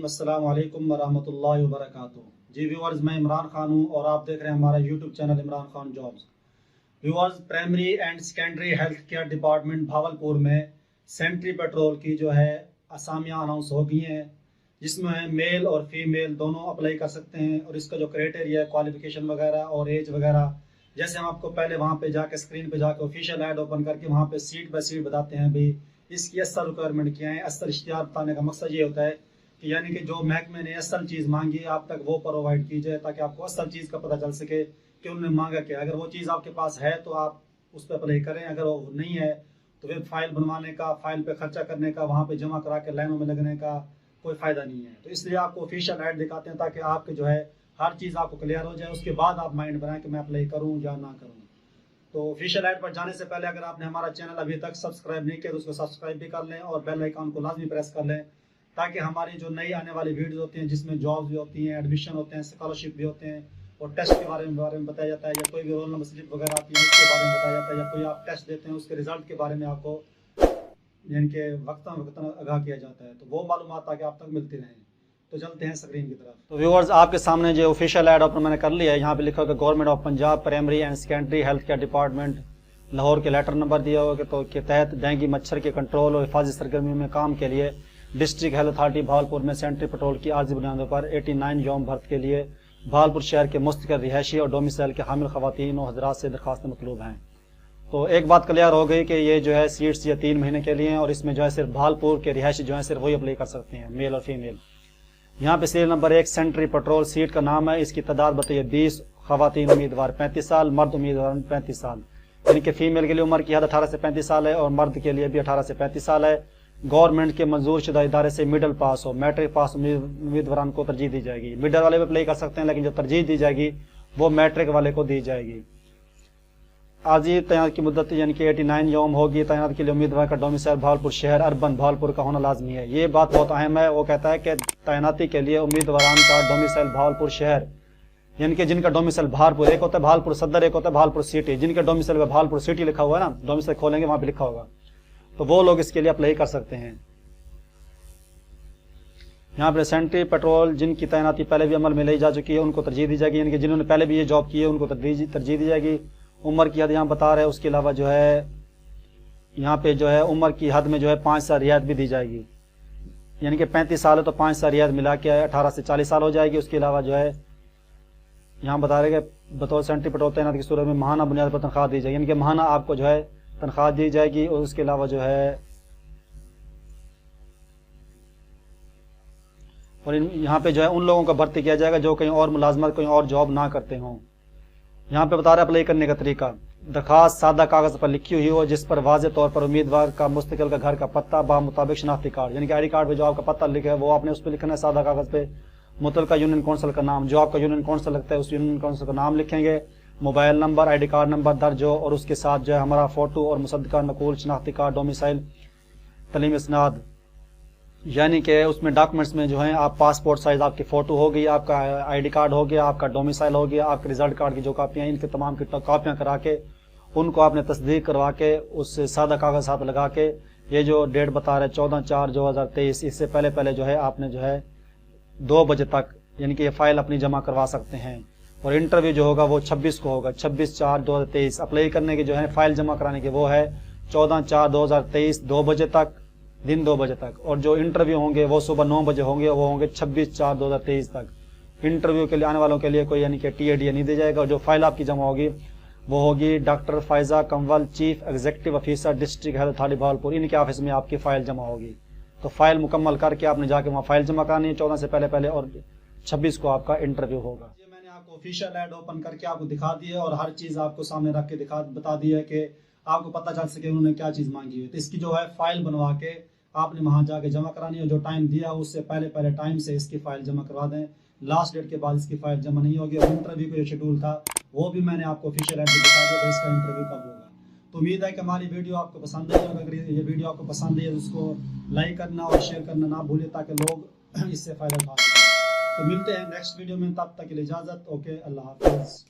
السلام علیکم ورحمۃ اللہ وبرکاتہ. جی ویورز، میں عمران خان ہوں اور آپ دیکھ رہے ہیں ہمارا YouTube channel Imran Khan jobs. Viewers, primary and secondary health care department Bahawalpur میں سینٹری پیٹرول کی جو ہے اسامیاں اناؤنس ہو گئی ہیں، جس میں میل اور فیمیل دونوں اپلائی کر سکتے ہیں. اور اس کا جو کرائٹیریا ہے، کوالیفیکیشن وغیرہ اور ایج وغیرہ، جیسے ہم آپ کو پہلے وہاں پہ جا کے اسکرین پہ جا کے آفیشیل ایڈ اوپن کر کے وہاں پہ سیٹ بائی سیٹ بتاتے ہیں بھی اس کی اصل ریکوائرمنٹ کیا ہے. اصل اشتہار بتانے کا مقصد یہ ہوتا ہے کہ یعنی کہ جو محکمے نے اصل چیز مانگی آپ تک وہ پرووائڈ کی جائے، تاکہ آپ کو اصل چیز کا پتہ چل سکے کہ انہوں نے مانگا کیا. اگر وہ چیز آپ کے پاس ہے تو آپ اس پہ اپلائی کریں، اگر وہ نہیں ہے تو پھر فائل بنوانے کا، فائل پہ خرچہ کرنے کا، وہاں پہ جمع کرا کے لائنوں میں لگنے کا کوئی فائدہ نہیں ہے. تو اس لیے آپ کو آفیشیل ایڈ دکھاتے ہیں تاکہ آپ کے جو ہے ہر چیز آپ کو کلیئر ہو جائے. اس کے بعد آپ مائنڈ بنائیں کہ میں اپلائی کروں یا نہ کروں. تو آفیشیل ایڈ پر جانے سے پہلے اگر آپ نے ہمارا چینل ابھی تک سبسکرائب نہیں کیا تو اس کو سبسکرائب بھی کر لیں اور بیل آئیکن کو لازمی پریس کر لیں، تاکہ ہماری جو نئی آنے والی ویڈیوز ہوتی ہیں جس میں جابز بھی ہوتی ہیں، ایڈمیشن ہوتے ہیں، اسکالرشپ بھی ہوتے ہیں اور ٹیسٹ کے بارے میں بتایا جاتا ہے، یا کوئی بھی رول نمبر سلپ وغیرہ آتی ہے اس کے بارے میں بتایا جاتا ہے، یا کوئی آپ ٹیسٹ دیتے ہیں اس کے رزلٹ کے بارے میں آپ کو یعنی کہ وقتاً آگاہ کیا جاتا ہے. تو وہ معلومات تاکہ آپ تک ملتی رہیں. تو چلتے ہیں اسکرین کی طرف. تو ویورز، آپ کے سامنے جو آفیشیل ایڈ اوپن میں نے کر لیا ہے، یہاں پہ لکھا ہوگا government of Punjab primary and secondary health care department Lahore کے لیٹر نمبر دیا ہوگا تو کے تحت ڈینگی مچھر کے کنٹرول اور حفاظتی سرگرمیوں میں کام کے لیے ڈسٹرکٹ ہیلتھ اتھارٹی بھاولپور میں سینٹری پیٹرول کی عارضی بنیادوں پر 89 یوم بھرت کے لیے بھاولپور شہر کے مستقل رہائشی اور ڈومیسائل کے حامل خواتین و حضرات سے درخواستیں مطلوب ہیں. تو ایک بات کلیئر ہو گئی کہ یہ جو ہے سیٹس یہ 3 مہینے کے لیے ہیں اور اس میں جو ہے صرف بھاولپور کے رہائشی جو ہیں صرف وہی اپلائی کر سکتے ہیں، میل اور فیمیل. یہاں پہ serial number 1 sentry patrol set کا نام ہے. اس کی تعداد بتائیے 20. خواتین امیدوار 35 سال، مرد امیدوار 35 سال، یعنی کہ فیمیل کے لیے عمر کی حد 18 سے 35 سال ہے اور مرد کے لیے بھی 18 سے 35 سال ہے. گورنمنٹ کے منظور شدہ ادارے سے مڈل پاس ہو، میٹرک پاس امیدواران کو ترجیح دی جائے گی. مڈل والے بھی اپلائی کر سکتے ہیں لیکن جو ترجیح دی جائے گی وہ میٹرک والے کو دی جائے گی. عارضی تعینات کی مدت یعنی کہ 89 یوم ہوگی. تعینات کے لیے امیدوار کا ڈومیسائل بھاولپور شہر اربن بھاولپور کا ہونا لازمی ہے. یہ بات بہت اہم ہے. وہ کہتا ہے کہ تعیناتی کے لیے امیدواران کا ڈومیسائل بھاولپور شہر، یعنی کہ جن کا ڈومیسائل بھاولپور، ایک ہوتا ہے بھاولپور صدر، ایک ہوتا ہے بھاولپور سٹی. جن کے ڈومیسائل پہ بھاولپور سٹی لکھا ہوا ہے نا، ڈومیسائل کھولیں گے وہاں پہ لکھا ہوگا، تو وہ لوگ اس کے لیے اپلائی کر سکتے ہیں. یہاں پہ سینٹری پیٹرول جن کی تعیناتی پہلے بھی عمل میں لی جا چکی ہے ان کو ترجیح دی جائے گی، یعنی کہ جنہوں نے پہلے بھی یہ جاب کی ہے ان کو ترجیح دی جائے گی. عمر کی حد یہاں بتا رہے ہیں. اس کے علاوہ جو ہے یہاں پہ جو ہے عمر کی حد میں جو ہے 5 سال رعایت بھی دی جائے گی، یعنی کہ 35 سال ہے تو 5 سال رعایت ملا کے 18 سے 40 سال ہو جائے گی. اس کے علاوہ جو ہے یہاں بتا رہے کہ بطور سینٹری پیٹرول تعینات کی صورت میں ماہانہ بنیاد پر تنخواہ دی جائے گی، یعنی کہ ماہانہ آپ کو جو ہے تنخواہ دی جائے گی. اور اس کے علاوہ جو ہے اور یہاں پہ جو ہے ان لوگوں کا بھرتی کیا جائے گا جو کہیں اور ملازمت، کہیں اور جاب نہ کرتے ہوں. یہاں پہ بتا رہے اپلائی کرنے کا طریقہ. درخواست سادہ کاغذ پر لکھی ہوئی ہو جس پر واضح طور پر امیدوار کا مستقل کا گھر کا پتہ با مطابق شناختی کارڈ، یعنی کہ آئی ڈی کارڈ پہ جو آپ کا پتہ لکھا ہے وہ آپ نے اس پہ لکھنا ہے سادہ کاغذ پہ. متعلقہ یونین کونسل کا نام، جو آپ کا یونین کونسل لگتا ہے اس یونین کونسل کا نام لکھیں گے. Mobile number, I D card number درج ہو اور اس کے ساتھ جو ہے ہمارا فوٹو اور مصدقہ نقول شناختی کارڈ، ڈومیسائل، تعلیم اسناد، یعنی کہ اس میں ڈاکومنٹس میں جو ہیں آپ پاسپورٹ سائز آپ کی فوٹو ہوگی، آپ کا آئی ڈی کارڈ ہو گیا، آپ کا ڈومیسائل ہو گیا، آپ کے رزلٹ کارڈ کی جو کاپیاں ہیں ان کے تمام کی کاپیاں کرا کے ان کو آپ نے تصدیق کروا کے اس سے سادہ کاغذ ساتھ لگا کے یہ جو ڈیٹ بتا رہے 14/4/2023 اس سے پہلے جو ہے آپ نے جو ہے 2 بجے تک یعنی کہ یہ فائل اپنی جمع کروا سکتے ہیں. اور انٹرویو جو ہوگا وہ 26 کو ہوگا. 26/4/2023 اپلائی کرنے کی جو ہے فائل جمع کرانے کی وہ ہے 14/4/2023 2 بجے تک، دن 2 بجے تک. اور جو انٹرویو ہوں گے وہ صبح 9 بجے ہوں گے، وہ ہوں گے 26/4/2023 تک. انٹرویو کے لیے آنے والوں کے لیے کوئی یعنی کہ TAD نہیں دی جائے گا. اور جو فائل آپ کی جمع ہوگی وہ ہوگی doctor Faiza Kanwal, chief executive officer district health authority Bahawalpur, ان کے آفس میں آپ کی فائل جمع ہوگی. تو فائل مکمل کر کے آپ نے جا کے وہاں فائل جمع کرانی ہے 14 سے پہلے اور 26 کو آپ کا انٹرویو ہوگا. میں نے آپ کو آفیشیل ایڈ اوپن کر کے آپ کو دکھا دی ہے اور ہر چیز آپ کو سامنے رکھ کے بتا دی ہے کہ آپ کو پتہ چل سکے انہوں نے کیا چیز مانگی ہے. تو اس کی جو ہے فائل بنوا کے آپ نے وہاں جا کے جمع کرانی ہے. جو ٹائم دیا اس سے پہلے ٹائم سے اس کی فائل جمع کروا دیں. لاسٹ ڈیٹ کے بعد اس کی فائل جمع نہیں ہوگی. اور انٹرویو کا جو شیڈول تھا وہ بھی میں نے آپ کو آفیشیل ایڈ دکھا دیا کہ اس کا انٹرویو کب ہوگا. تو امید ہے کہ ہماری ویڈیو آپ کو پسند آئی ہوگی. اگر یہ ویڈیو آپ کو پسند آئی ہے تو اس کو لائک کرنا اور شیئر کرنا نہ بھولے تاکہ لوگ اس سے فائدہ اٹھا سکیں. تو ملتے ہیں نیکسٹ ویڈیو میں، تب تک کے لیے اجازت. اوکے، اللہ حافظ.